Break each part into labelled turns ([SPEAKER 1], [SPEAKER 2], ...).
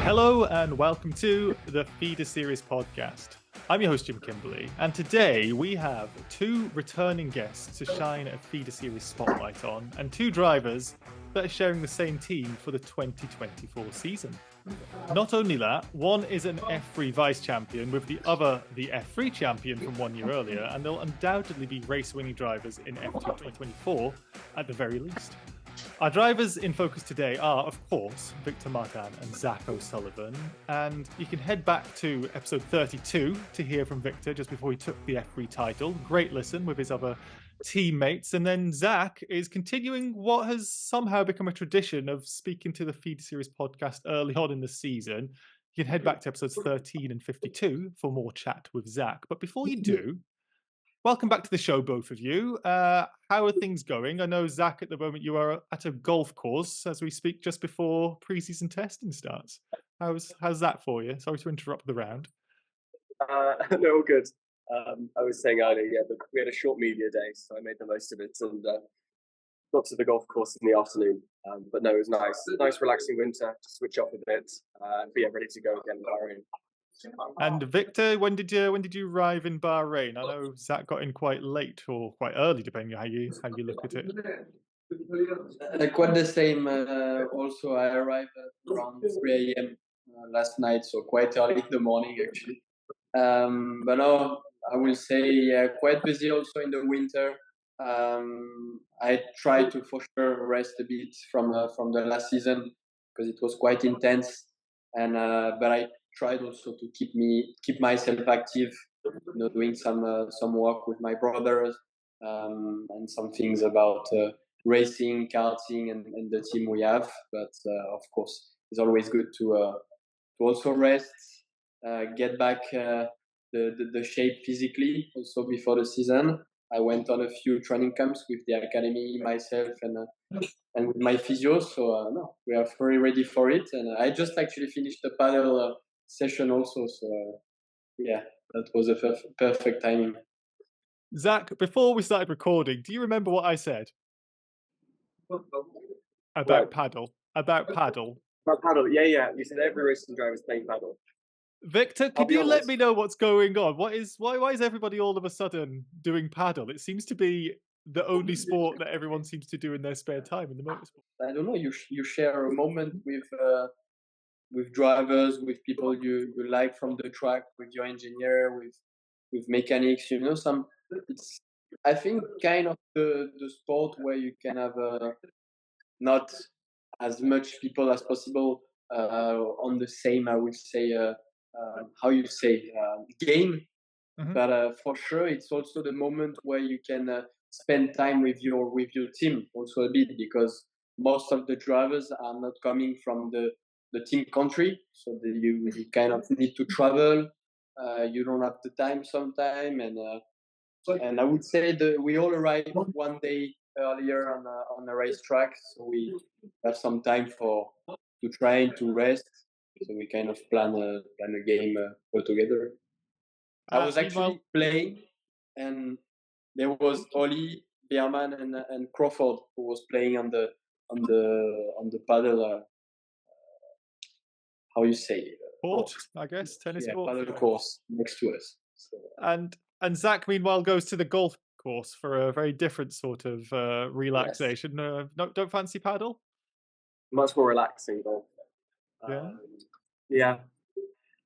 [SPEAKER 1] Hello and welcome to the Feeder Series podcast. I'm your host, Jim Kimberley, and today we have two returning guests to shine a Feeder Series spotlight on, and two drivers that are sharing the same team for the 2024 season. Not only that, one is an F3 vice champion with the other the F3 champion from 1 year earlier, and they'll undoubtedly be race-winning drivers in F2 2024 at the very least. Our drivers in focus today are, of course, Victor Martin and Zak O'Sullivan, and you can head back to episode 32 to hear from Victor just before he took the F3 title. Great listen with his other teammates, and then Zak is continuing what has somehow become a tradition of speaking to the Feeder Series podcast early on in the season. You can head back to episodes 13 and 52 for more chat with Zak. But before you do, welcome back to the show, both of you. How are things going? I know, Zak, at the moment you are at a golf course as we speak just before preseason testing starts. How's that for you? Sorry to interrupt the round.
[SPEAKER 2] No, all good. I was saying earlier, we had a short media day, so I made the most of it and got to the golf course in the afternoon. But no, it was nice relaxing winter to switch off a bit. But yeah, ready to go again in Bahrain.
[SPEAKER 1] And Victor, when did you arrive in Bahrain? I know Zak got in quite late or quite early, depending on how you look at it.
[SPEAKER 3] Quite the same. Also, I arrived around 3 a.m. Last night, so quite early in the morning actually. But no, I will say quite busy also in the winter. I tried to for sure rest a bit from the last season because it was quite intense, and but I tried also to keep myself active, doing some work with my brothers and some things about racing, karting, and the team we have. But of course, it's always good to also rest, get back the shape physically also before the season. I went on a few training camps with the academy myself and with my physio. So no, we are very ready for it. And I just actually finished the paddle session also. So yeah, that was a perfect timing.
[SPEAKER 1] Zak, before we started recording, do you remember what I said about paddle? About paddle.
[SPEAKER 2] About paddle, yeah. You said every racing driver is playing paddle.
[SPEAKER 1] Victor, could you let me know what's going on? Why is everybody all of a sudden doing paddle? It seems to be the only sport that everyone seems to do in their spare time in the motorsport.
[SPEAKER 3] I don't know. You share a moment with drivers, with people you like from the track, with your engineer, with mechanics. It's, I think, kind of the sport where you can have not as much people as possible on the same, I would say, game. Mm-hmm. But for sure, it's also the moment where you can spend time with your team also a bit, because most of the drivers are not coming from the team country, so you kind of need to travel. You don't have the time sometime, and I would say that we all arrive 1 day earlier on the racetrack, so we have some time to train, to rest. So we kind of plan a game all together. I was actually playing, and there was Ollie, Beerman, and Crawford who was playing on the paddle. How you say?
[SPEAKER 1] Court, I guess, tennis court.
[SPEAKER 3] Paddle course next to us. So,
[SPEAKER 1] and Zak, meanwhile, goes to the golf course for a very different sort of relaxation. Yes. Don't fancy paddle?
[SPEAKER 2] Much more relaxing golf. Yeah.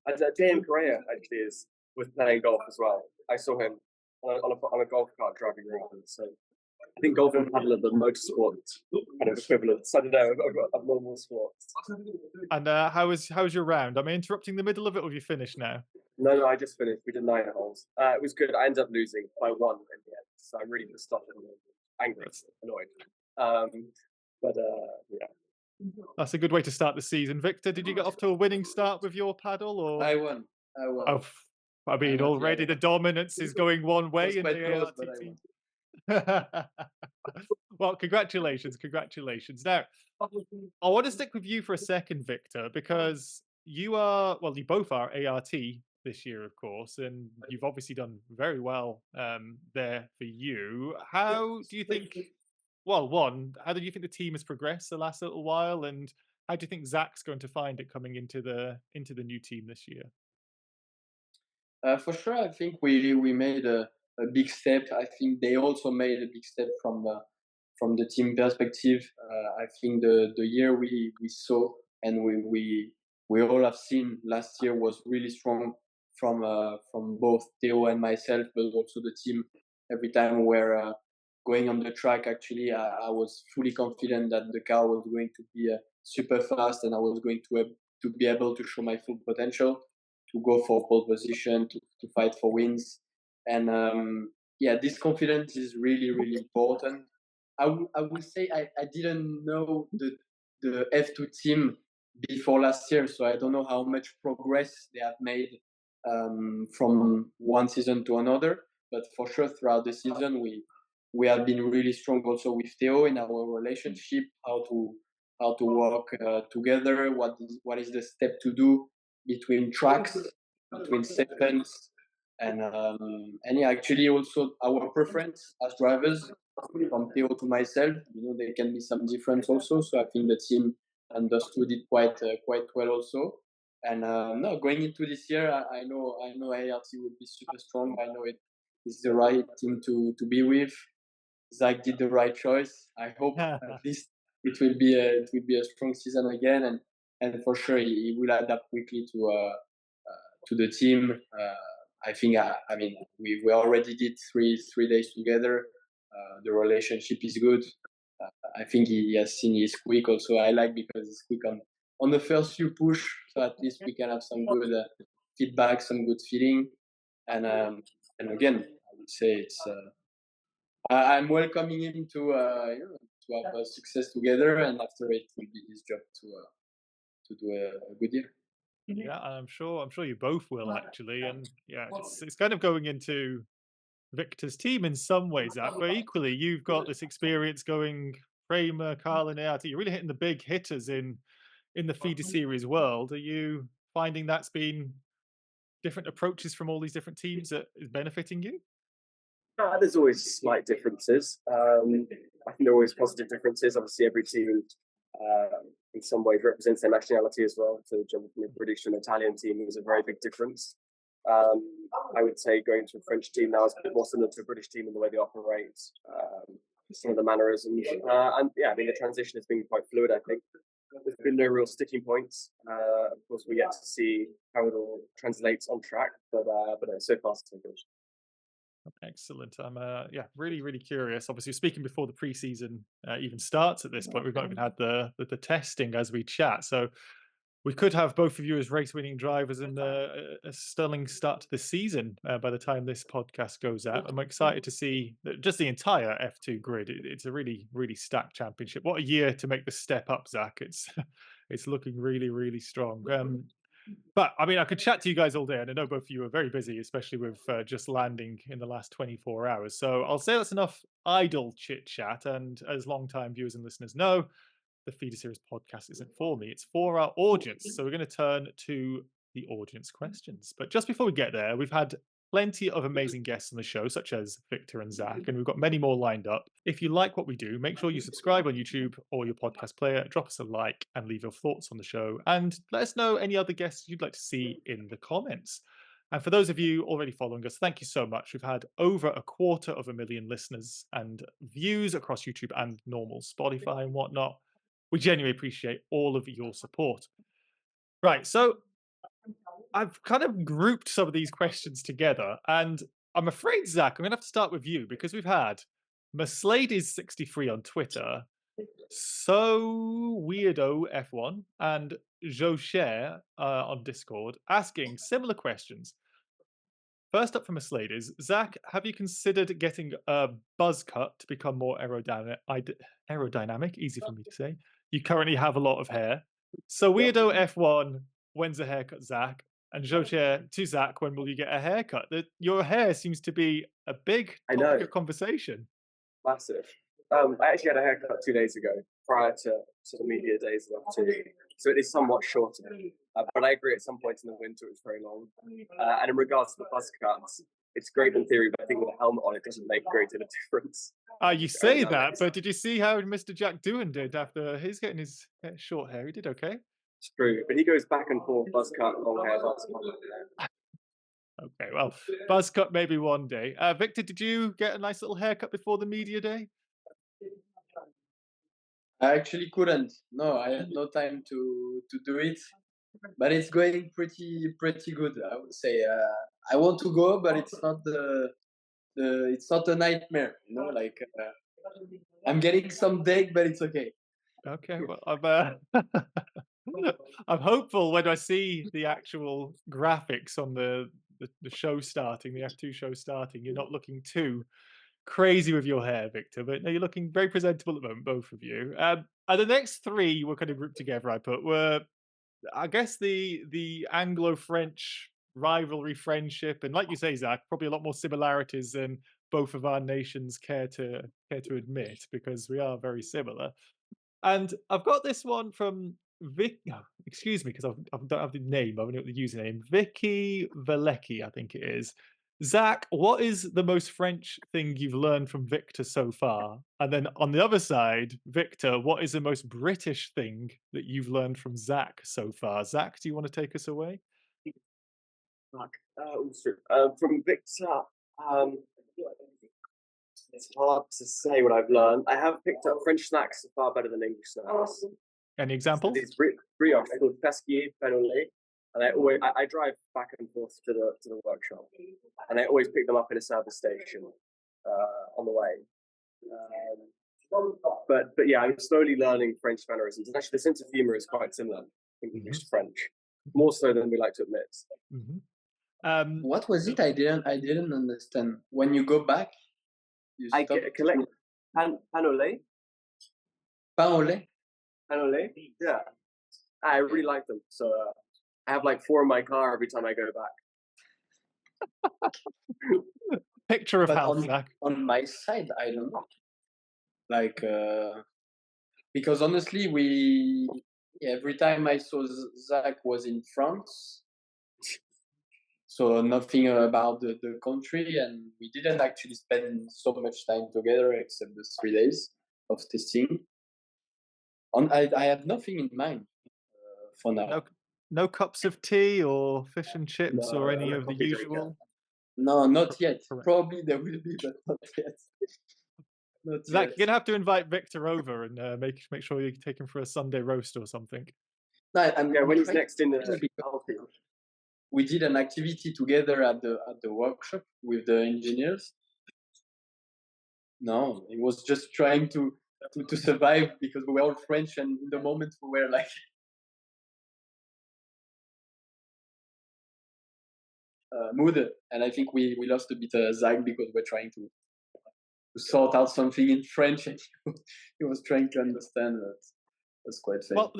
[SPEAKER 2] JM Correa actually was playing golf as well. I saw him on a golf cart driving around. So I think golf and paddle are the motorsport kind of equivalents. I don't know, of normal sports.
[SPEAKER 1] And how was your round? Am I interrupting the middle of it, or have you finished now?
[SPEAKER 2] No, I just finished. We did 9 holes. It was good. I ended up losing by 1 in the end, so I'm really pissed off and angry, annoyed. But yeah.
[SPEAKER 1] That's a good way to start the season. Victor, did you get off to a winning start with your paddle? Or
[SPEAKER 3] I won.
[SPEAKER 1] Oh, I mean, already the dominance is going one way in the ART. Well, congratulations. Now, I want to stick with you for a second, Victor, because you both are ART this year, of course, and you've obviously done very well there for you. How do you think? Well, how do you think the team has progressed the last little while? And How do you think Zach's going to find it coming into the new team this year?
[SPEAKER 3] For sure, I think we made a big step. I think they also made a big step from the team perspective. I think the year we saw and we all have seen last year was really strong from both Theo and myself, but also the team. Every time we're going on the track, actually, I was fully confident that the car was going to be super fast, and I was going to be able to show my full potential, to go for pole position, to fight for wins. And yeah, this confidence is really, really important. I will say I didn't know the F2 team before last year, so I don't know how much progress they have made from one season to another. But for sure, throughout the season, we have been really strong also with Theo in our relationship, how to work together, what is the step to do between tracks, between segments, and yeah, actually also our preference as drivers from Theo to myself. There can be some difference also. So I think the team understood it quite well also. And no, going into this year, I know ART will be super strong. I know it is the right team to be with. Zach did the right choice. I hope at least it will be a strong season again, and for sure he will adapt quickly to the team. I think I mean we already did three days together. The relationship is good. I think he has seen he's quick also. I like because he's quick on the first few push, so at least we can have some good feedback, some good feeling, and again I would say it's. I'm welcoming him to have success together, and after it will be his job to do a good year.
[SPEAKER 1] Yeah, I'm sure you both will actually, and yeah, it's kind of going into Victor's team in some ways, Zach, but equally you've got this experience going Kramer, Carl, and ART. You're really hitting the big hitters in the feeder series world. Are you finding that's been different approaches from all these different teams that is benefiting you?
[SPEAKER 2] There's always slight differences. I think there are always positive differences. Obviously, every team in some ways represents their nationality as well. So jumping from a British to an Italian team is a very big difference. Um, I would say going to a French team now is a bit more similar to a British team in the way they operate, some of the mannerisms, and yeah, I mean the transition has been quite fluid. I think there's been no real sticking points. Of course, we get to see how it all translates on track, but no, so far so good.
[SPEAKER 1] Excellent. I'm yeah, really curious. Obviously, speaking before the preseason even starts at this point, we've not even had the testing as we chat. So we could have both of you as race-winning drivers and a sterling start to the season by the time this podcast goes out. I'm excited to see just the entire F2 grid. It's a really stacked championship. What a year to make the step up, Zach. It's it's looking really strong. But I mean, I could chat to you guys all day, and I know both of you are very busy, especially with just landing in the last 24 hours. So I'll say that's enough idle chit chat. And as long-time viewers and listeners know, the Feeder Series podcast isn't for me, it's for our audience. So we're going to turn to the audience questions. But just before we get there, we've had plenty of amazing guests on the show, such as Victor and Zach, and we've got many more lined up. If you like what we do, make sure you subscribe on YouTube or your podcast player, drop us a like, and leave your thoughts on the show. And let us know any other guests you'd like to see in the comments. And for those of you already following us, thank you so much. We've had over 250,000 listeners and views across YouTube and normal Spotify and whatnot. We genuinely appreciate all of your support. Right, so I've kind of grouped some of these questions together, and I'm afraid, Zach, I'm going to have to start with you because we've had Mercedes63 on Twitter, So Weirdo F1, and Jocher on Discord asking similar questions. First up from Mercedes, Zach, have you considered getting a buzz cut to become more aerodynamic? Easy for me to say. You currently have a lot of hair. So Weirdo F1, when's a haircut, Zach? And Jocher to Zach, when will you get a haircut? Your hair seems to be a big topic of conversation.
[SPEAKER 2] Massive. I actually had a haircut 2 days ago, prior to the media days of F2, so it is somewhat shorter. But I agree, at some point in the winter it's very long. And in regards to the buzz cuts, it's great in theory, but I think with a helmet on, it doesn't make great of a difference.
[SPEAKER 1] You say that, but did you see how Mr. Jack Doohan did after he's getting his short hair? He did okay.
[SPEAKER 2] It's true, but he goes back and forth, buzz cut, long hair, buzz cut.
[SPEAKER 1] Okay, well, buzz cut maybe one day. Victor, did you get a nice little haircut before the media day?
[SPEAKER 3] I actually couldn't. No, I had no time to do it, but it's going pretty good. I would say. I want to go, but it's not it's not a nightmare. You know, like I'm getting some day, but it's okay.
[SPEAKER 1] Okay, well, I'm hopeful when I see the actual graphics on the show starting, the F2 show starting. You're not looking too crazy with your hair, Victor, but no, you're looking very presentable at the moment, both of you. And the next three were kind of grouped together. I put were, I guess, the Anglo-French rivalry, friendship, and like you say, Zach, probably a lot more similarities than both of our nations care to admit, because we are very similar. And I've got this one from Vic. Oh, excuse me, because I don't have the name. I don't know the username. Vicky Valecki, I think it is. Zach, what is the most French thing you've learned from Victor so far? And then on the other side, Victor, what is the most British thing that you've learned from Zach so far? Zach, do you want to take us away?
[SPEAKER 2] From Victor, it's hard to say what I've learned. I have picked up French snacks far better than English snacks.
[SPEAKER 1] Any examples?
[SPEAKER 2] These brioche called pesquier, pain and I drive back and forth to the workshop, and I always pick them up in a service station on the way. But yeah, I'm slowly learning French mannerisms, and actually the sense of humor is quite similar in English to French, more so than we like to admit.
[SPEAKER 3] What was it? I didn't understand. When you go back,
[SPEAKER 2] I collect pain au lait.
[SPEAKER 3] Pain au lait?
[SPEAKER 2] Pain au lait? Yeah. I really like them. So I have like 4 in my car every time I go back.
[SPEAKER 1] Picture of health, Zach.
[SPEAKER 3] On my side, I don't know. Like, because honestly, every time I saw Zach was in France, so nothing about the country, and we didn't actually spend so much time together except the 3 days of testing. I have nothing in mind for now.
[SPEAKER 1] No cups of tea or fish and chips or any of the usual?
[SPEAKER 3] No, not yet. Correct. Probably there will be, but not yet.
[SPEAKER 1] Zach, you're gonna have to invite Victor over and make sure you take him for a Sunday roast or something.
[SPEAKER 3] No,
[SPEAKER 2] when he's next in the
[SPEAKER 3] we did an activity together at the workshop with the engineers. No, it was just trying to survive, because we were all French, and in the moment we were like mood, and I think we lost a bit Zach because we're trying to sort out something in French, and he was trying to understand. That's quite funny.
[SPEAKER 1] Well,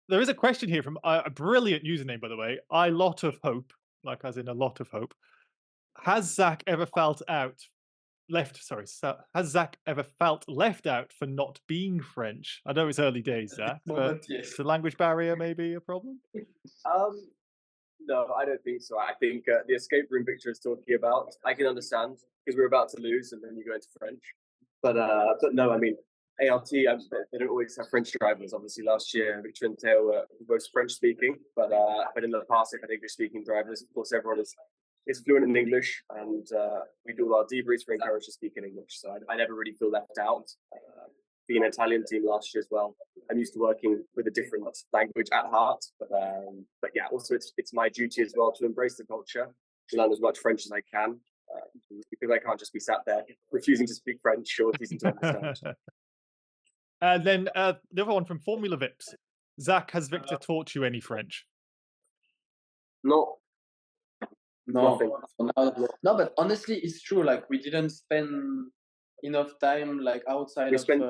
[SPEAKER 1] there is a question here from a brilliant username, by the way. I lot of hope, like as in a lot of hope. Has Zach ever felt has Zach ever felt left out for not being French? I know it's early days, Zach, but
[SPEAKER 3] yes.
[SPEAKER 1] is the language barrier maybe a problem?
[SPEAKER 2] No, I don't think so. I think the escape room Victor is talking about, I can understand, because we're about to lose and then you go into French. But no, I mean, ART, they don't always have French drivers. Obviously, last year, Victor and Theo were both French-speaking, but in the past, they've had English-speaking drivers. Of course, everyone is fluent in English, and we do all our debriefs. We're encouraged to speak in English, so I never really feel left out. Being an Italian team last year as well, I'm used to working with a different language at heart, but yeah, also it's my duty as well to embrace the culture, to learn as much French as I can, because I can't just be sat there refusing to speak French or refusing to understand.
[SPEAKER 1] And then the other one from Formula Vips. Zach, has Victor taught you any French?
[SPEAKER 2] No,
[SPEAKER 3] but honestly, it's true. Like, we didn't spend enough time like outside. We spent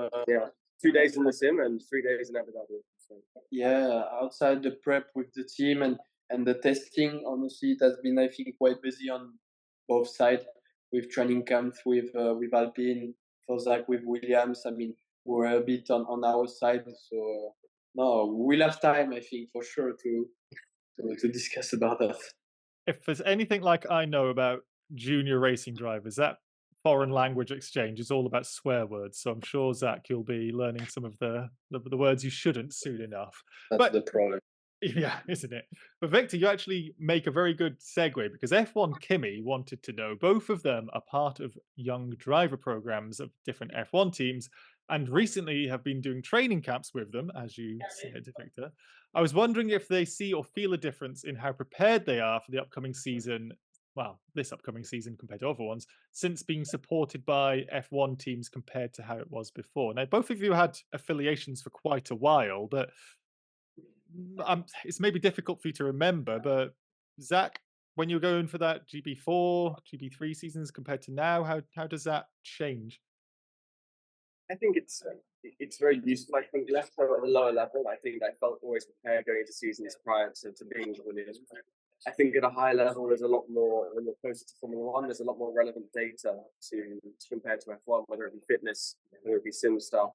[SPEAKER 2] 2 days in the sim and 3 days in Abu Dhabi. So.
[SPEAKER 3] Yeah, outside the prep with the team and the testing. Honestly, it has been, I think, quite busy on both sides, with training camps with Alpine, for Zach with Williams. I mean, we're a bit on our side, so no, we'll have time, I think, for sure to discuss about that.
[SPEAKER 1] If there's anything like I know about junior racing drivers, that foreign language exchange is all about swear words. So I'm sure, Zach, you'll be learning some of the words you shouldn't soon enough.
[SPEAKER 3] That's
[SPEAKER 1] But
[SPEAKER 3] the problem.
[SPEAKER 1] yeah, isn't it? But Victor, you actually make a very good segue because F1 Kimmy wanted to know both of them are part of young driver programs of different F1 teams and recently have been doing training camps with them, as you said, Victor. I was wondering if they see or feel a difference in how prepared they are for the upcoming season. Well, this upcoming season compared to other ones, since being supported by F1 teams compared to how it was before. Now, both of you had affiliations for quite a while, but it's maybe difficult for you to remember, but Zach, when you're going for that GB4, GB3 seasons compared to now, how does that change?
[SPEAKER 2] I think it's very useful. I think less so at the lower level. I think I felt always prepared going into seasons prior to being the Williams. I think at a high level, there's a lot more when you're closer to Formula One. There's a lot more relevant data to compare to F1, whether it be fitness, whether it be sim stuff.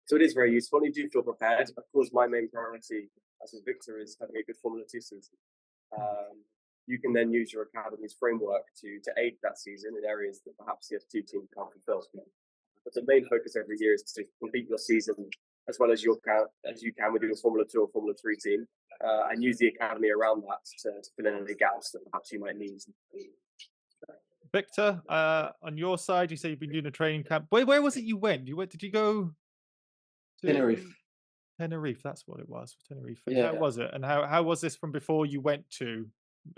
[SPEAKER 2] So it is very useful. You do feel prepared. Of course, my main priority, as with Victor, is having a good Formula 2 season. You can then use your academy's framework to aid that season in areas that perhaps the F2 team can't fulfill. But the main focus every year is to complete your season as well as you can with your Formula 2 or Formula 3 team, and use the academy around that to fill in any gaps that perhaps you might need.
[SPEAKER 1] Victor, on your side, you say you've been doing a training camp. Where was it you went? Did you go to
[SPEAKER 3] Tenerife.
[SPEAKER 1] Tenerife, that's what it was. Tenerife.
[SPEAKER 3] Yeah.
[SPEAKER 1] How was it? And how was this from before you went to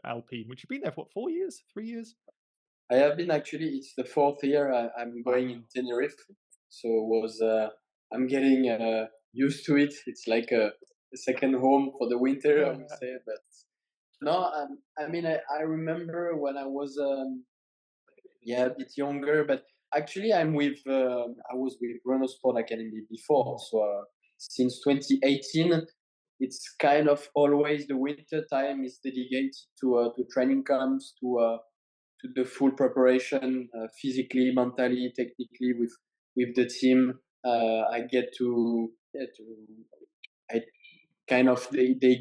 [SPEAKER 1] Alpine, which you've been there for what, 4 years? 3 years?
[SPEAKER 3] I have been actually. It's the fourth year I'm going in Tenerife, so I'm getting used to it. It's like a second home for the winter, I would say. But no, I mean I remember when I was a bit younger, but actually I was with Renault Sport Academy before, so since 2018. It's kind of always the winter time is dedicated to training camps, to the full preparation, physically, mentally, technically with the team. I get I kind of they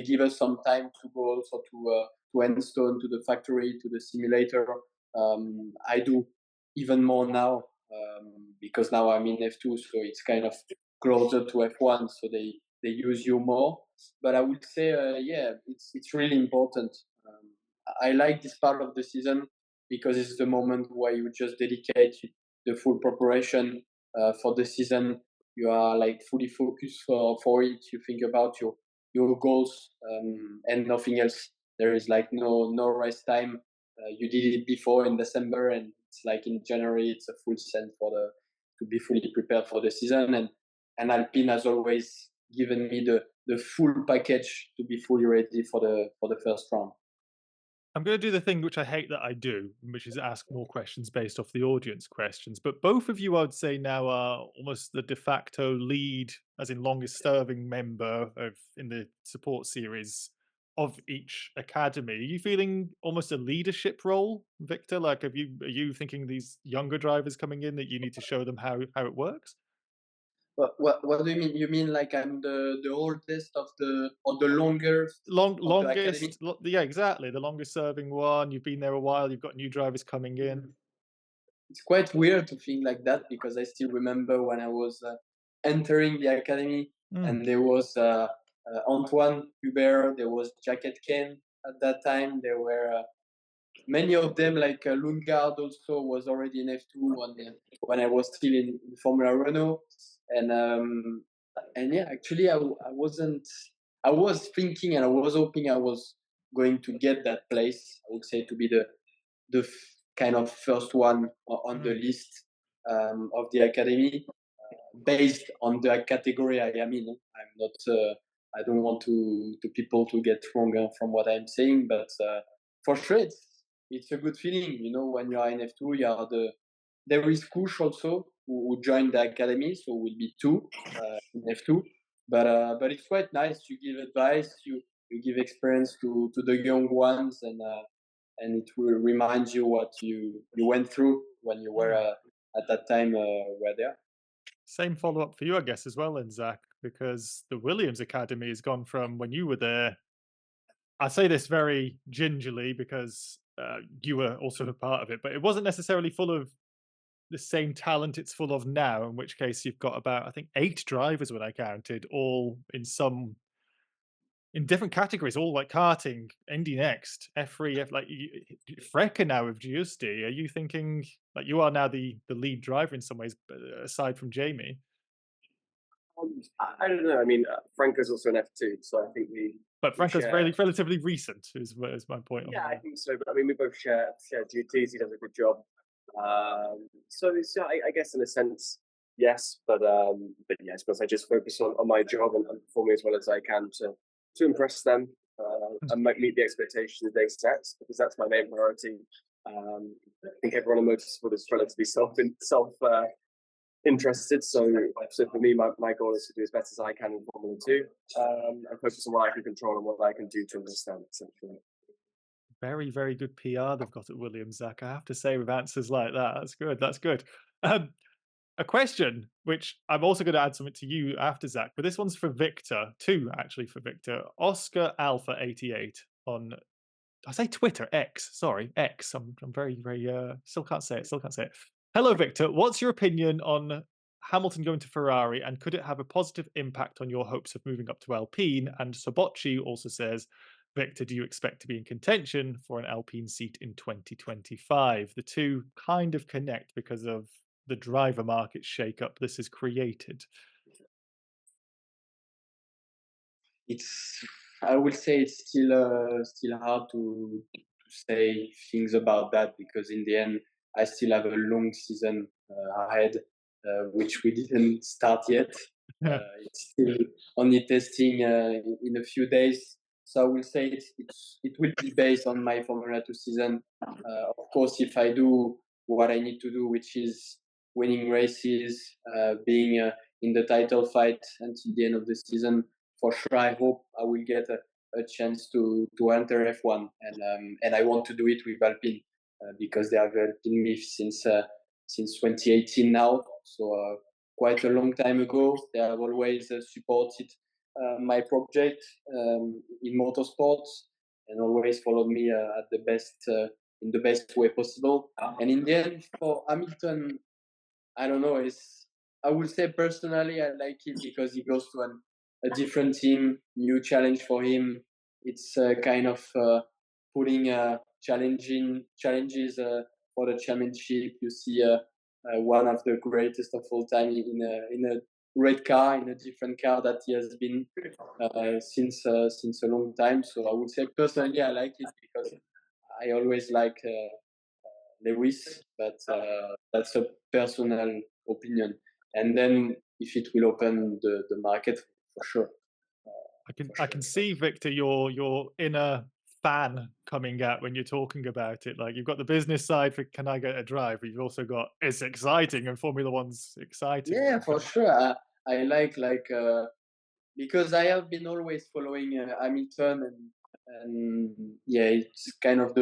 [SPEAKER 3] give us some time to go also to Enstone, to the factory, to the simulator. I do even more now because now I'm in F2, so it's kind of closer to F1, so they use you more. But I would say, it's really important. I like this part of the season because it's the moment where you just dedicate the full preparation for the season. You are like fully focused for it. You think about your goals and nothing else. There is like no rest time. You did it before in December, and it's like in January. It's a full send to be fully prepared for the season. And Alpine has always given me the full package to be fully ready for the first round.
[SPEAKER 1] I'm going to do the thing which I hate that I do, which is ask more questions based off the audience questions. But both of you, I would say, now are almost the de facto lead, as in longest serving member in the support series of each academy. Are you feeling almost a leadership role, Victor? Like, are you thinking these younger drivers coming in that you need to show them how it works?
[SPEAKER 3] What do you mean? You mean like I'm the oldest of the longest of the academy?
[SPEAKER 1] Yeah, exactly. The longest serving one. You've been there a while. You've got new drivers coming in.
[SPEAKER 3] It's quite weird to think like that because I still remember when I was entering the academy and there was Antoine Hubert, there was Jacket Ken at that time. There were many of them, like Lundgaard also was already in F2 when I was still in Formula Renault. And yeah, actually I wasn't. I was thinking and I was hoping I was going to get that place. I would say to be the kind of first one on the list of the academy, based on the category I am in. I'm not. I don't want to people to get wrong from what I'm saying, but for sure it's a good feeling. You know, when you are in F2, you are there is Kush also who joined the academy, so we'll be two in F2. But it's quite nice. You give advice, you give experience to the young ones, and it will remind you what you went through when you were at that time were there.
[SPEAKER 1] Same follow up for you, I guess, as well, then, Zach, because the Williams Academy has gone from when you were there. I say this very gingerly because you were also a part of it, but it wasn't necessarily full of the same talent it's full of now, in which case you've got about, I think, 8 drivers when I counted, all in different categories, all like karting, Indy Next, F3, Frecker now with Giusti. Are you thinking like you are now the lead driver in some ways, aside from Jamie?
[SPEAKER 2] I don't know. I mean, Franco's also an F2, so I think
[SPEAKER 1] But
[SPEAKER 2] we
[SPEAKER 1] Franco's
[SPEAKER 2] share.
[SPEAKER 1] relatively recent, is my point.
[SPEAKER 2] Yeah, I think so. But I mean, we both share duties. He does a good job. So I guess in a sense, yes. But yeah, I suppose I just focus on my job and performing as well as I can to impress them and meet the expectations they set, because that's my main priority. I think everyone in motorsport is relatively self interested. So for me, my goal is to do as best as I can in Formula 2 and focus on what I can control and what I can do to understand, essentially.
[SPEAKER 1] Very, very good PR they've got at Williams, Zach. I have to say, with answers like that, that's good. That's good. A question, which I'm also going to add something to you after, Zach, but this one's for Victor, two actually for Victor. Oscar Alpha 88 on, I say Twitter, X, sorry, X. I'm very, very, still can't say it. Hello, Victor. What's your opinion on Hamilton going to Ferrari, and could it have a positive impact on your hopes of moving up to Alpine? And Sabocci also says, Victor, do you expect to be in contention for an Alpine seat in 2025? The two kind of connect because of the driver market shakeup this has created.
[SPEAKER 3] I will say it's still hard to say things about that, because in the end I still have a long season ahead, which we didn't start yet. It's still only testing in a few days. So I will say it will be based on my Formula 2 season. Of course, if I do what I need to do, which is winning races, being in the title fight until the end of the season, for sure, I hope I will get a chance to enter F1, and I want to do it with Alpine because they have helping me since 2018 now. So quite a long time ago, they have always supported my project in motorsports and always followed me at the best in the best way possible. And in the end, for Hamilton, I don't know. I would say personally, I like it because he goes to a different team, new challenge for him. It's kind of putting challenges for the championship. You see one of the greatest of all time in a red car, in a different car that he has been since a long time. So I would say personally, I like it because I always like Lewis, but that's a personal opinion. And then if it will open the market, for sure.
[SPEAKER 1] I can see, Victor, your inner fan coming out when you're talking about it. Like, you've got the business side for can I get a drive, but you've also got it's exciting, and Formula One's exciting.
[SPEAKER 3] Yeah, for sure. I like because I have been always following Hamilton, and yeah, it's kind of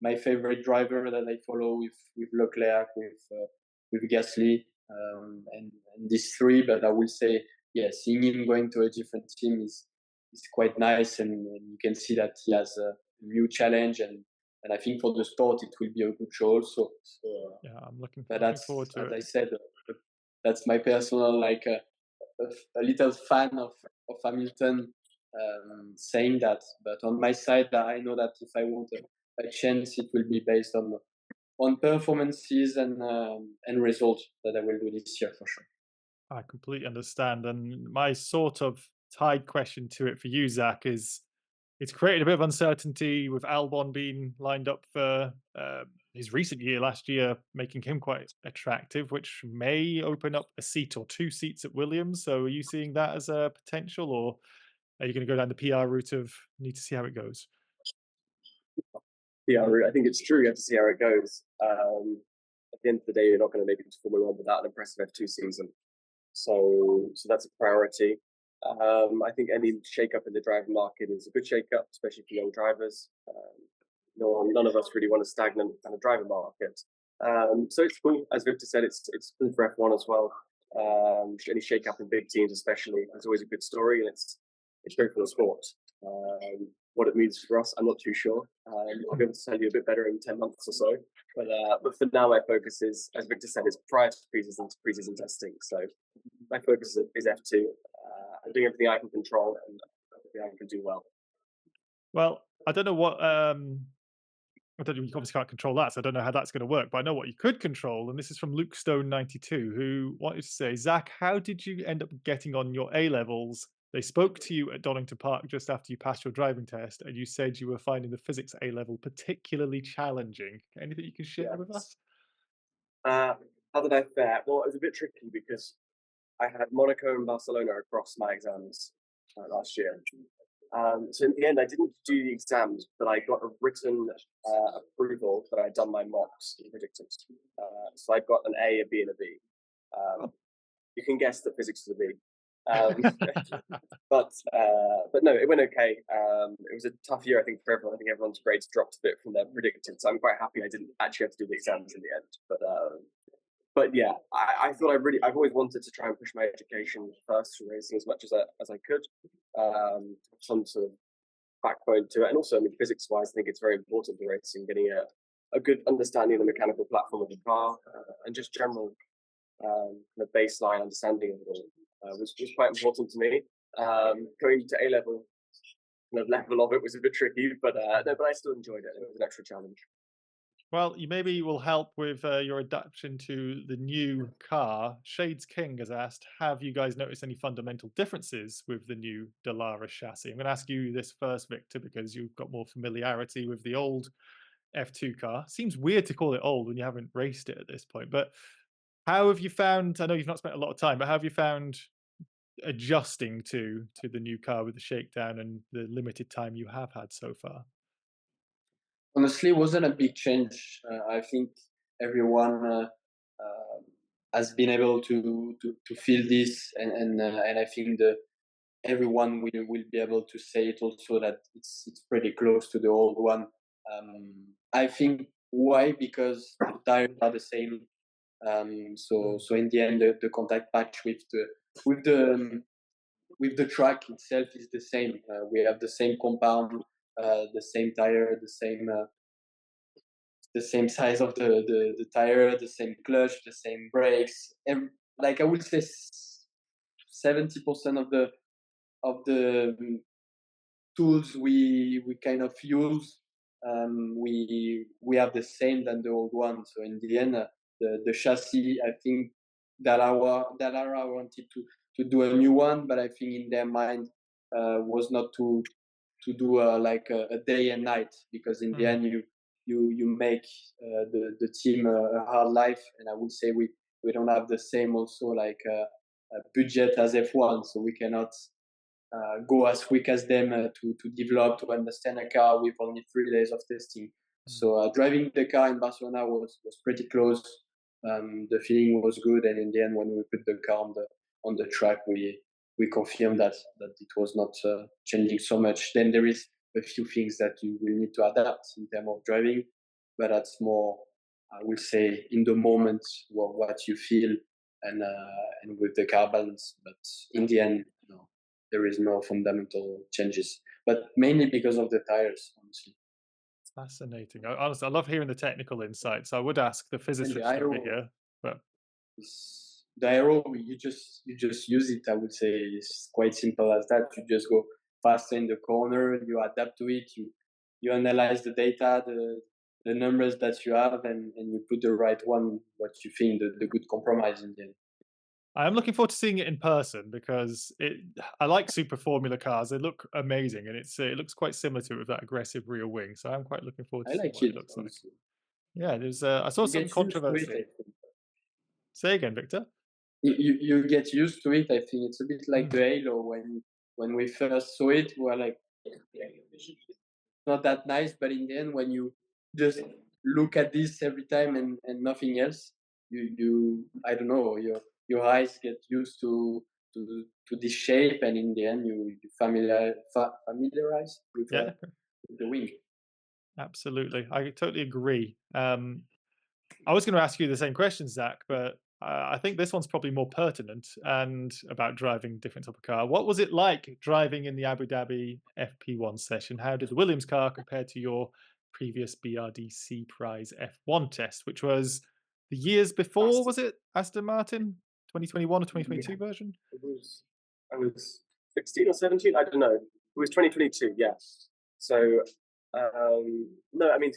[SPEAKER 3] my favorite driver that I follow with Leclerc, with Gasly, and these three. But I will say, yeah, seeing him going to a different team is quite nice, and you can see that he has a new challenge, and I think for the sport it will be a good show also. So
[SPEAKER 1] yeah, I'm looking
[SPEAKER 3] as
[SPEAKER 1] forward to it.
[SPEAKER 3] I said, that's my personal a little fan of Hamilton saying that. But on my side, I know that if I want a chance, it will be based on performances and results that I will do this year for sure.
[SPEAKER 1] I completely understand. And my sort of tied question to it for you, Zach, is it's created a bit of uncertainty with Albon being lined up for his recent year last year, making him quite attractive, which may open up a seat or 2 seats at Williams. So are you seeing that as a potential, or are you going to go down the PR route of need to see how it goes?
[SPEAKER 2] PR route, I think it's true. You have to see how it goes. At the end of the day, you're not going to make it to Formula 1 without an impressive F2 season. So that's a priority. I think any shake-up in the driver market is a good shake-up, especially for young drivers. None of us really want a stagnant kind of driver market. So it's cool. As Victor said, it's cool for F1 as well. Any shake-up in big teams especially is always a good story, and it's great for the sport. what it means for us, I'm not too sure. I'll be able to tell you a bit better in 10 months or so. But for now, my focus is, as Victor said, is prior to preseason testing. So my focus is F2. I'm doing everything I can control and everything I can do well.
[SPEAKER 1] Well, I don't know what I don't know, you obviously can't control that, so I don't know how that's going to work, but I know what you could control, and this is from Luke Stone 92, who wanted to say, Zach, how did you end up getting on your A levels? They spoke to you at Donington Park just after you passed your driving test, and you said you were finding the physics A level particularly challenging. Anything you can share with us?
[SPEAKER 2] How did I fare? Well, it was a bit tricky because I had Monaco and Barcelona across my exams last year. So in the end, I didn't do the exams, but I got a written approval that I'd done my mocks and predicted. So I got an A, a B, and a B. You can guess that physics was a B. But no, it went okay. It was a tough year, I think, for everyone. I think everyone's grades dropped a bit from their predicted, so I'm quite happy I didn't actually have to do the exams in the end. But yeah, I thought I've always wanted to try and push my education first for racing as much as I could. Some sort of backbone to it, and also, I mean, physics-wise, I think it's very important for racing, getting a good understanding of the mechanical platform of the car and just general kind of baseline understanding of it all, was quite important to me. Going to A level, kind of level of it was a bit tricky, but no, but I still enjoyed it. It was an extra challenge.
[SPEAKER 1] Well, you maybe will help with your adaptation to the new car. Shades King has asked, have you guys noticed any fundamental differences with the new Dallara chassis? I'm going to ask you this first, Victor, because you've got more familiarity with the old F2 car. Seems weird to call it old when you haven't raced it at this point, but how have you found, I know you've not spent a lot of time, but how have you found adjusting to the new car with the shakedown and the limited time you have had so far?
[SPEAKER 3] Honestly, it wasn't a big change. I think everyone has been able to feel this, and I think everyone will be able to say it also that it's pretty close to the old one. I think why, because the tires are the same. So in the end, the contact patch with the track itself is the same. We have the same compound, the same tire, the same size of the tire, the same clutch, the same brakes, and like I would say 70% of the tools we kind of use, we have the same than the old one. So in the end, the chassis, I think Dallara wanted to do a new one, but I think in their mind was not to do like a day and night, because in the end you make the team a hard life, and I would say we don't have the same also like budget as F1, so we cannot go as quick as them to develop, to understand a car with only 3 days of testing. So driving the car in Barcelona was pretty close. The feeling was good, and in the end, when we put the car on the track, we confirmed that it was not changing so much. Then there is a few things that you will need to adapt in terms of driving, but that's more, I will say, in the moment what you feel and with the car balance. But in the end, no, there is no fundamental changes, but mainly because of the tires, honestly.
[SPEAKER 1] Fascinating. Honestly, I love hearing the technical insights. I would ask the physicist over here, but
[SPEAKER 3] the aero, you just use it. I would say it's quite simple as that. You just go faster in the corner, you adapt to it, you analyze the data, the numbers that you have, and you put the right one, what you think the good compromise in the end.
[SPEAKER 1] I'm looking forward to seeing it in person because I like super formula cars. They look amazing, and it looks quite similar to it with that aggressive rear wing. So I'm quite looking forward to seeing what it looks like. Yeah, there's I saw some controversy. Say again, Victor.
[SPEAKER 3] You get used to it. I think it's a bit like the Halo. When we first saw it, we were like, not that nice. But in the end, when you just look at this every time and nothing else, you I don't know, your eyes get used to this shape, and in the end, you familiarize with the wing.
[SPEAKER 1] Absolutely, I totally agree. I was going to ask you the same question, Zach, but I think this one's probably more pertinent and about driving different type of car. What was it like driving in the Abu Dhabi FP1 session? How did the Williams car compare to your previous BRDC Prize F1 test, which was the years before? Was it Aston Martin 2021 or 2022 version?
[SPEAKER 2] I was 16 or 17. I don't know. It was 2022. Yes. So no, I mean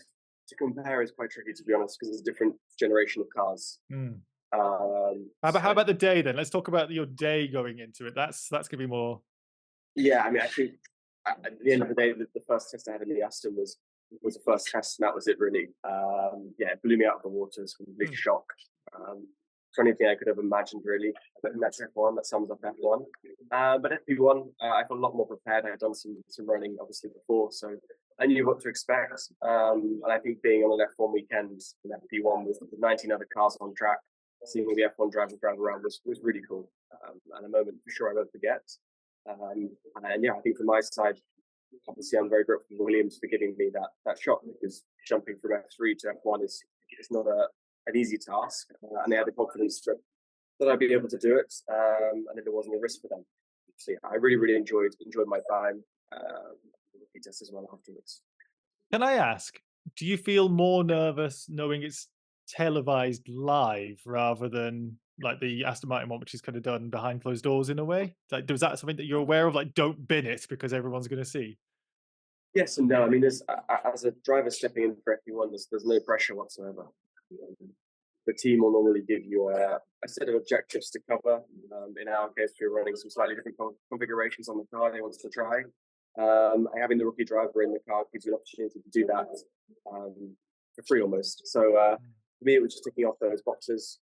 [SPEAKER 2] to compare is quite tricky to be honest because it's a different generation of cars.
[SPEAKER 1] Mm. How
[SPEAKER 2] So,
[SPEAKER 1] about the day then? Let's talk about your day going into it. That's gonna be more.
[SPEAKER 2] yeah, I mean, actually, at the end of the day, the first test I had in the Aston was the first test, and that was it really. Yeah, it blew me out of the water. It was a complete shock. For anything I could have imagined really. But that's F1. That sums up F1. But FP1, I felt a lot more prepared. I had done some running obviously before, so I knew what to expect. And I think being on an F1 weekend in FP1 with 19 other cars on track, seeing all the F1 drivers drive around was really cool, and a moment for sure I won't forget. And yeah, I think from my side, obviously I'm very grateful to Williams for giving me that shot because jumping from F3 to F1 is not an easy task, and they had the confidence that I'd be able to do it, and that there wasn't a risk for them. So yeah, I really enjoyed my time. The test as well afterwards.
[SPEAKER 1] Can I ask, do you feel more nervous knowing it's televised live rather than like the Aston Martin one, which is kind of done behind closed doors in a way? Like, is that something that you're aware of? Like, don't bin it because everyone's going to see.
[SPEAKER 2] Yes and no. I mean, as a driver stepping in for FP1, there's no pressure whatsoever. The team will normally give you a set of objectives to cover. In our case, we were running some slightly different configurations on the car they wanted to try. Having the rookie driver in the car gives you an opportunity to do that for free almost. So for me, it was just ticking off those boxes.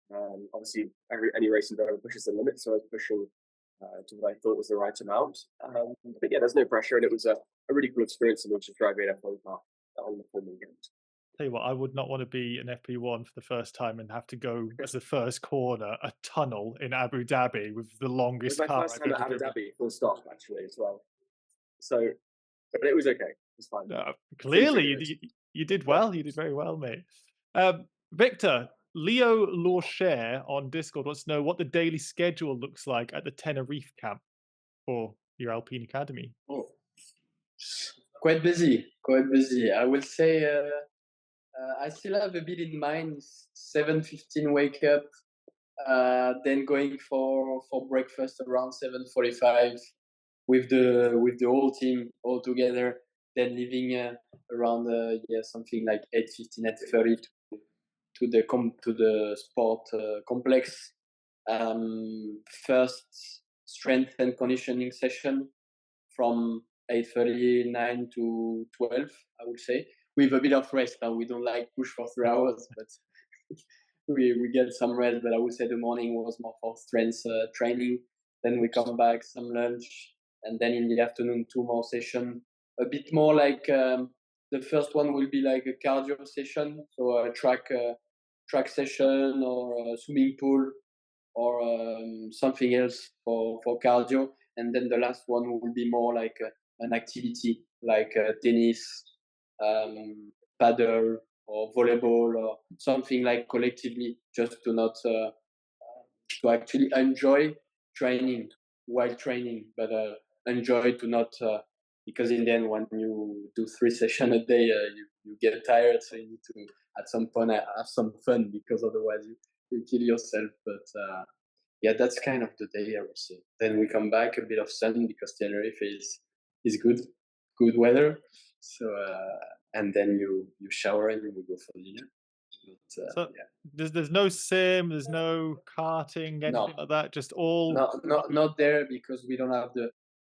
[SPEAKER 2] Obviously, any racing driver pushes the limit, so I was pushing to what I thought was the right amount. But yeah, there's no pressure, and it was a really cool experience in which to drive an F1 car on the full weekend.
[SPEAKER 1] Tell you what, I would not want to be an FP1 for the first time and have to go as the first corner a tunnel in Abu Dhabi with the longest
[SPEAKER 2] It was my
[SPEAKER 1] car.
[SPEAKER 2] first time at Abu Dhabi, full stop, actually, as well. So, but it was okay. It was fine.
[SPEAKER 1] Clearly, you did well. You did very well, mate. Victor, Leo Lawshare on Discord wants to know what the daily schedule looks like at the Tenerife camp for your Alpine Academy.
[SPEAKER 3] Oh, quite busy. I will say I still have a bit in mind. 7:15 wake up, then going for breakfast around 7:45 with the whole team all together. Then leaving around something like 8:15, 8:30 to the sport complex. First strength and conditioning session from 8:39 to 12, I would say, with a bit of rest. We don't like push for 3 hours, but we get some rest. But I would say the morning was more for strength training. Then we come back, some lunch, and then in the afternoon 2 more sessions. A bit more like the first one will be like a cardio session, so a track session or a swimming pool or something else for cardio. And then the last one will be more like an activity like tennis, paddle, or volleyball, or something like collectively, just to not to actually enjoy training while training, but enjoy to not because in the end when you do 3 sessions a day, you get tired, so you need to at some point have some fun because otherwise you kill yourself. But yeah, that's kind of the day, I would say. Then we come back, a bit of sun because Tenerife is good weather. So and then you shower and you go for dinner. But,
[SPEAKER 1] so yeah. There's no sim, there's no karting, anything like that. Just all
[SPEAKER 3] not there because we don't have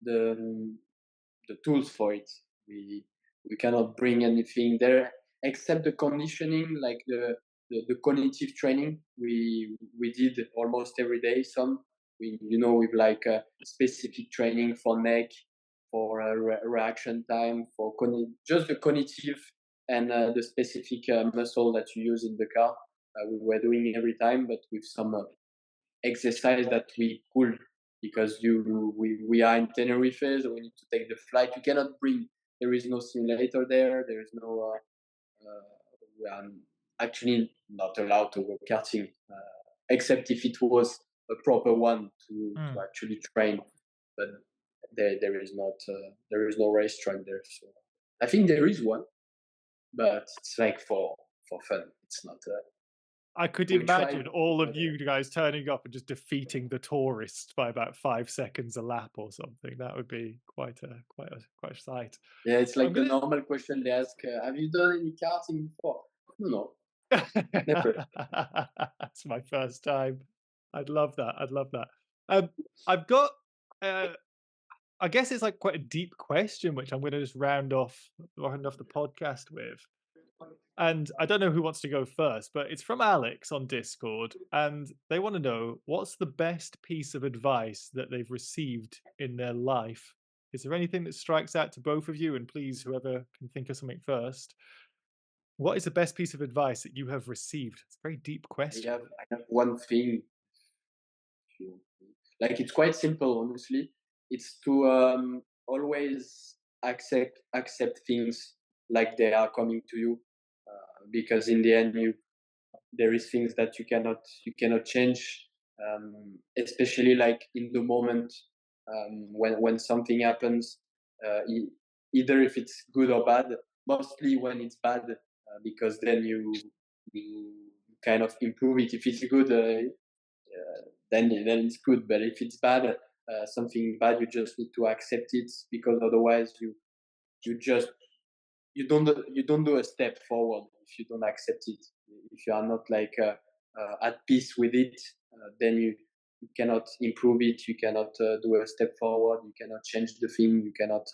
[SPEAKER 3] the tools for it. We cannot bring anything there except the conditioning, like the cognitive training. We did almost every day. Some with like specific training for neck, for reaction time, for just the cognitive and the specific muscle that you use in the car. We were doing every time, but with some exercise that we could, because we are in Tenerife, so we need to take the flight. You cannot bring. There is no simulator there. There is no. We are actually not allowed to go karting except if it was a proper one to actually train. But there is not there is no racetrack there. So I think there is one, but it's like for fun. It's not.
[SPEAKER 1] I could imagine all of you guys turning up and just defeating the tourists by about 5 seconds a lap or something. That would be quite a sight.
[SPEAKER 3] Yeah, it's like the normal question they ask: have you done any karting before? No, never.
[SPEAKER 1] That's my first time. I'd love that. I'd love that. I've got. I guess it's like quite a deep question, which I'm going to just round off the podcast with. And I don't know who wants to go first, but it's from Alex on Discord, and they want to know what's the best piece of advice that they've received in their life. Is there anything that strikes out to both of you? And please, whoever can think of something first, what is the best piece of advice that you have received? It's a very deep question.
[SPEAKER 3] I have one thing. Like, it's quite simple, honestly. It's to always accept things like they are coming to you, because in the end, there is things that you cannot change, especially like in the moment, when something happens, either if it's good or bad. Mostly when it's bad, because then you kind of improve it. If it's good, then it's good. But if it's bad, something bad, you just need to accept it, because otherwise you don't do a step forward if you don't accept it. If you are not like at peace with it, then you cannot improve it. You cannot do a step forward. You cannot change the thing. You cannot.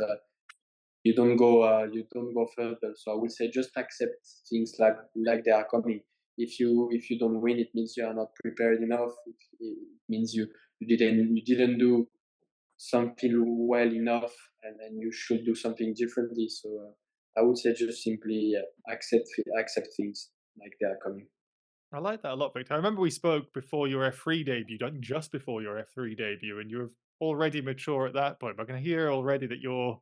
[SPEAKER 3] You don't go further. So I would say just accept things like they are coming. If you don't win, it means you are not prepared enough. It means you didn't do something well enough, and you should do something differently. So I would say just simply accept things like they are coming.
[SPEAKER 1] I like that a lot, Victor. I remember we spoke before your F3 debut, just before your F3 debut, and you were already mature at that point. But I can hear already that you're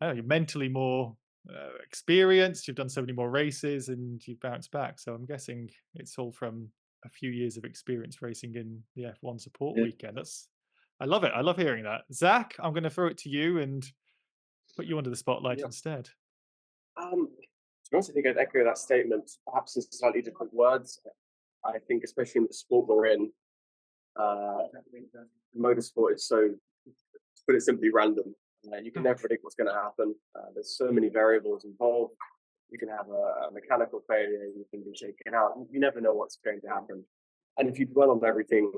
[SPEAKER 1] mentally more experienced. You've done so many more races, and you've bounced back. So I'm guessing it's all from a few years of experience racing in the F1 support weekend. I love it. I love hearing that. Zak, I'm going to throw it to you and put you under the spotlight instead.
[SPEAKER 2] To be honest, I think I'd echo that statement, perhaps in slightly different words. I think, especially in the sport we're in, motorsport is so, to put it simply, random. You can never predict what's going to happen. There's so many variables involved. You can have a mechanical failure. You can be shaken out. You never know what's going to happen. And if you dwell on everything,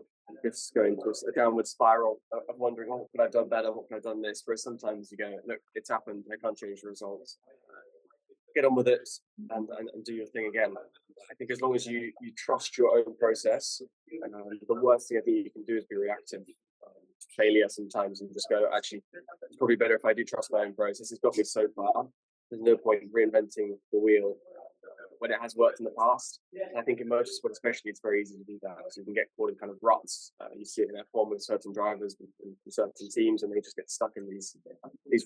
[SPEAKER 2] it's going to a downward spiral of wondering, oh, what could I have done better? What could I have done this? Whereas sometimes you go, look, it's happened. I can't change the results. Get on with it and do your thing again. I think as long as you trust your own process, the worst thing I think you can do is be reactive to failure sometimes and just go, actually, it's probably better if I do trust my own process. It's got me so far. There's no point in reinventing the wheel when it has worked in the past. And I think in motorsport especially, it's very easy to do that. So you can get caught in kind of ruts. You see it in F1 with certain drivers and certain teams, and they just get stuck in these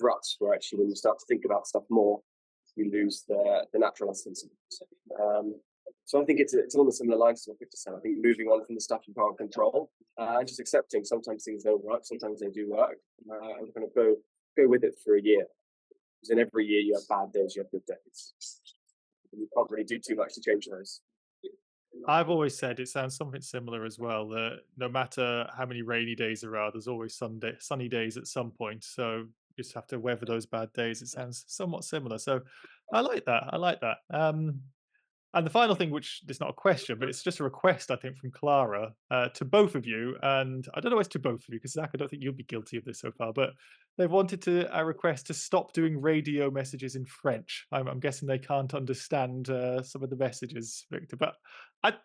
[SPEAKER 2] ruts where actually when you start to think about stuff more, you lose the natural essence. So I think it's along the similar lines to what Victor said. I think moving on from the stuff you can't control and just accepting sometimes things don't work, sometimes they do work, and kind of go with it for a year. Because in every year you have bad days, you have good days. You can't really do too much to change those.
[SPEAKER 1] I've always said it sounds something similar as well, that no matter how many rainy days there are, there's always sunny days at some point. So you just have to weather those bad days. It sounds somewhat similar. So I like that. I like that. And the final thing, which is not a question, but it's just a request, I think, from Clara to both of you. And I don't know why it's to both of you, because Zak, I don't think you'll be guilty of this so far, but they've wanted a request to stop doing radio messages in French. I'm guessing they can't understand some of the messages, Victor. But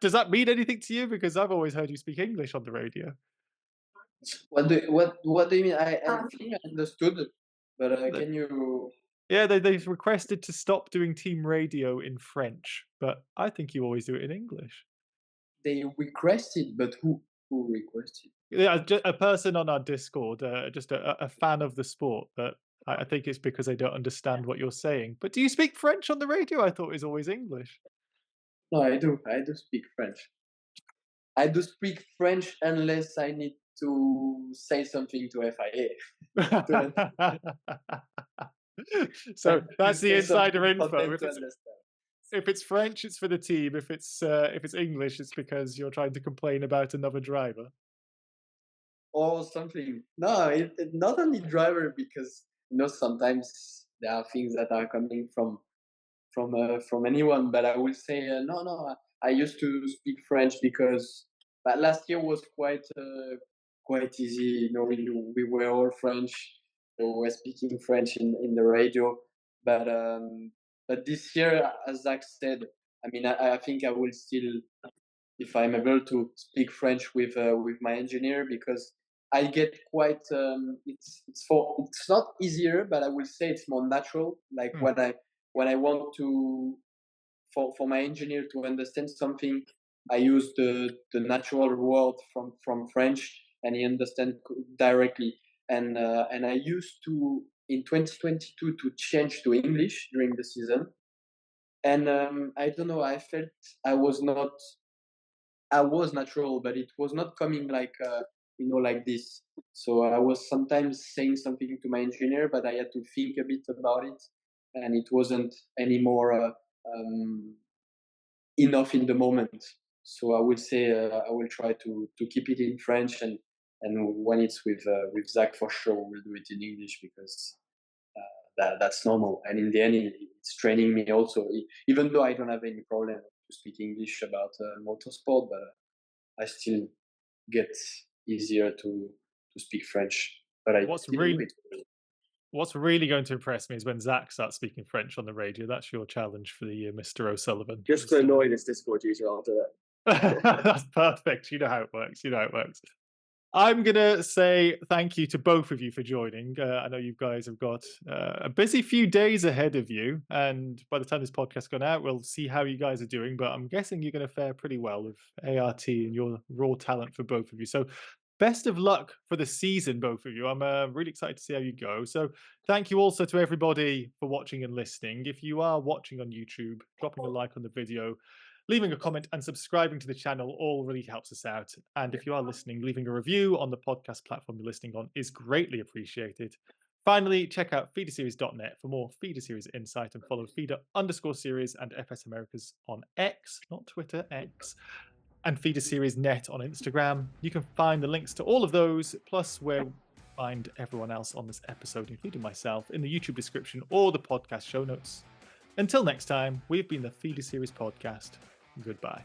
[SPEAKER 1] does that mean anything to you? Because I've always heard you speak English on the radio.
[SPEAKER 3] What do you mean? I think I understood, but can you?
[SPEAKER 1] Yeah, they've requested to stop doing team radio in French, but I think you always do it in English.
[SPEAKER 3] They requested, but who requested?
[SPEAKER 1] Yeah, a person on our Discord, just a fan of the sport, but I think it's because they don't understand what you're saying. But do you speak French on the radio? I thought it was always English.
[SPEAKER 3] No, I do. I do speak French. I do speak French unless I need to say something to FIA.
[SPEAKER 1] So that's the
[SPEAKER 3] Say
[SPEAKER 1] insider
[SPEAKER 3] something for
[SPEAKER 1] info.
[SPEAKER 3] them
[SPEAKER 1] If
[SPEAKER 3] to
[SPEAKER 1] it's,
[SPEAKER 3] understand.
[SPEAKER 1] if it's French, it's for the team. If it's English, it's because you're trying to complain about another driver.
[SPEAKER 3] Or something. No, not only driver, because sometimes there are things that are coming from anyone. But I will say no. I used to speak French because, but last year was quite easy. We were all French, so we were speaking French in the radio. But this year, as Zach said, I mean, I think I will still, if I'm able to speak French with my engineer, because I get quite it's not easier, but I will say it's more natural. Like when I want to, for my engineer to understand something, I use the natural word from French, and he understands directly. And I used to, in 2022, to change to English during the season, and I don't know. I felt I was not. I was natural, but it was not coming like like this. So I was sometimes saying something to my engineer, but I had to think a bit about it, and it wasn't anymore enough in the moment. So I will say I will try to keep it in French, and when it's with Zach, for sure we'll do it in English, because that's normal. And in the end, it's training me also. Even though I don't have any problem to speak English about motorsport, but I still get easier to speak French. But I
[SPEAKER 1] What's
[SPEAKER 3] didn't
[SPEAKER 1] really
[SPEAKER 3] do it.
[SPEAKER 1] What's really going to impress me is when Zach starts speaking French on the radio. That's your challenge for the year, Mr. O'Sullivan.
[SPEAKER 2] Just to annoy this Discord user, I'll do it.
[SPEAKER 1] That's perfect. You know how it works. You know how it works. I'm going to say thank you to both of you for joining. I know you guys have got a busy few days ahead of you. And by the time this podcast's gone out, we'll see how you guys are doing. But I'm guessing you're going to fare pretty well with ART and your raw talent for both of you. So best of luck for the season, both of you. I'm really excited to see how you go. So thank you also to everybody for watching and listening. If you are watching on YouTube, dropping a like on the video, leaving a comment and subscribing to the channel all really helps us out. And if you are listening, leaving a review on the podcast platform you're listening on is greatly appreciated. Finally, check out feederseries.net for more Feeder Series insight, and follow Feeder_Series and FS Americas on X, not Twitter, X, and Feeder Series Net on Instagram. You can find the links to all of those, plus where you find everyone else on this episode, including myself, in the YouTube description or the podcast show notes. Until next time, we've been the Feeder Series Podcast. Goodbye.